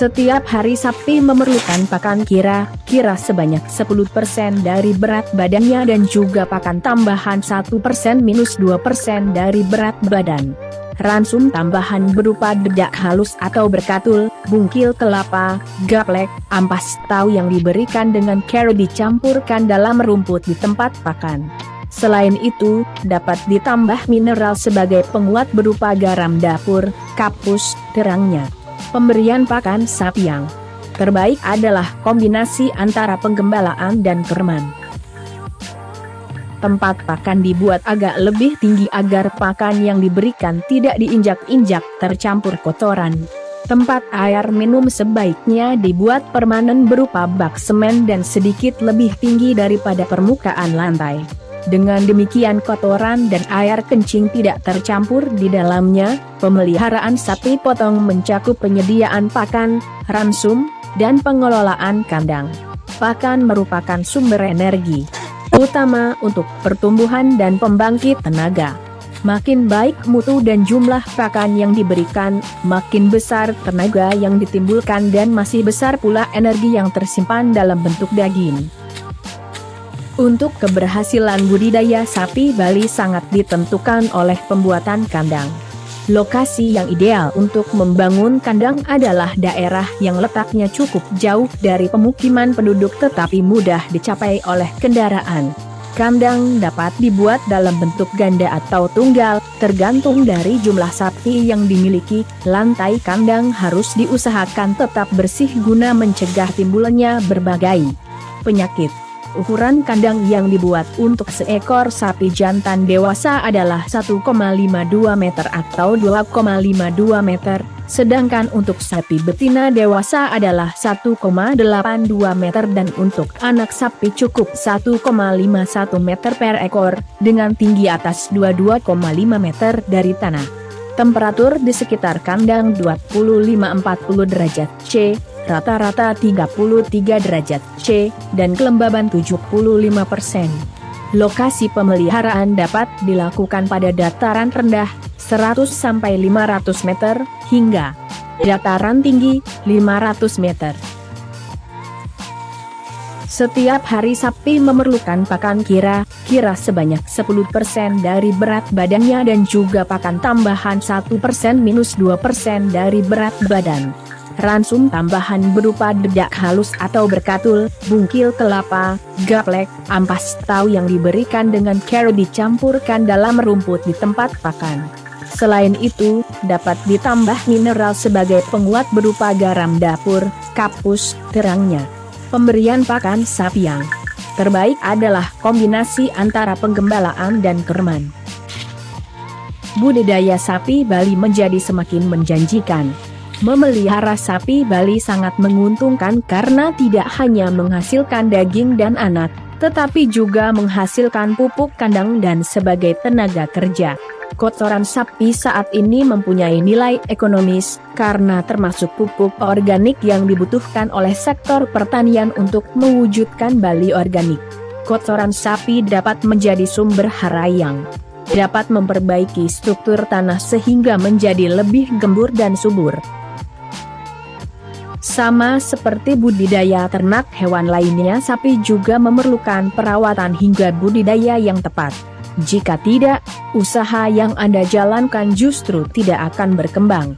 Setiap hari sapi memerlukan pakan kira-kira sebanyak 10% dari berat badannya dan juga pakan tambahan 1%-2% dari berat badan. Ransum tambahan berupa dedak halus atau berkatul, bungkil kelapa, gaplek, ampas tahu yang diberikan dengan cara dicampurkan dalam rumput di tempat pakan. Selain itu, dapat ditambah mineral sebagai penguat berupa garam dapur, kapus, terangnya. Pemberian pakan sapi yang terbaik adalah kombinasi antara penggembalaan dan kerman. Tempat pakan dibuat agak lebih tinggi agar pakan yang diberikan tidak diinjak-injak tercampur kotoran. Tempat air minum sebaiknya dibuat permanen berupa bak semen dan sedikit lebih tinggi daripada permukaan lantai. Dengan demikian kotoran dan air kencing tidak tercampur di dalamnya. Pemeliharaan sapi potong mencakup penyediaan pakan, ransum, dan pengelolaan kandang. Pakan merupakan sumber energi utama untuk pertumbuhan dan pembangkit tenaga. Makin baik mutu dan jumlah pakan yang diberikan, makin besar tenaga yang ditimbulkan dan masih besar pula energi yang tersimpan dalam bentuk daging. Untuk keberhasilan budidaya sapi Bali sangat ditentukan oleh pembuatan kandang. Lokasi yang ideal untuk membangun kandang adalah daerah yang letaknya cukup jauh dari pemukiman penduduk tetapi mudah dicapai oleh kendaraan. Kandang dapat dibuat dalam bentuk ganda atau tunggal, tergantung dari jumlah sapi yang dimiliki. Lantai kandang harus diusahakan tetap bersih guna mencegah timbulnya berbagai penyakit. Ukuran kandang yang dibuat untuk seekor sapi jantan dewasa adalah 1,52 meter atau 2,52 meter, sedangkan untuk sapi betina dewasa adalah 1,82 meter dan untuk anak sapi cukup 1,51 meter per ekor, dengan tinggi atas 22,5 meter dari tanah. Temperatur di sekitar kandang 25-40 derajat C, rata-rata 33 derajat C, dan kelembaban 75%. Lokasi pemeliharaan dapat dilakukan pada dataran rendah, 100-500 meter, hingga dataran tinggi, 500 meter. Setiap hari sapi memerlukan pakan kira-kira sebanyak 10% dari berat badannya dan juga pakan tambahan 1%-2% dari berat badan. Ransum tambahan berupa dedak halus atau berkatul, bungkil kelapa, gaplek, ampas tahu yang diberikan dengan cara dicampurkan dalam rumput di tempat pakan. Selain itu, dapat ditambah mineral sebagai penguat berupa garam dapur, kapus, terangnya. Pemberian pakan sapi yang terbaik adalah kombinasi antara penggembalaan dan kerman. Budidaya sapi Bali menjadi semakin menjanjikan. Memelihara sapi Bali sangat menguntungkan karena tidak hanya menghasilkan daging dan anak, tetapi juga menghasilkan pupuk kandang dan sebagai tenaga kerja. Kotoran sapi saat ini mempunyai nilai ekonomis, karena termasuk pupuk organik yang dibutuhkan oleh sektor pertanian untuk mewujudkan Bali organik. Kotoran sapi dapat menjadi sumber hara yang dapat memperbaiki struktur tanah sehingga menjadi lebih gembur dan subur. Sama seperti budidaya ternak hewan lainnya, sapi juga memerlukan perawatan hingga budidaya yang tepat. Jika tidak, usaha yang Anda jalankan justru tidak akan berkembang.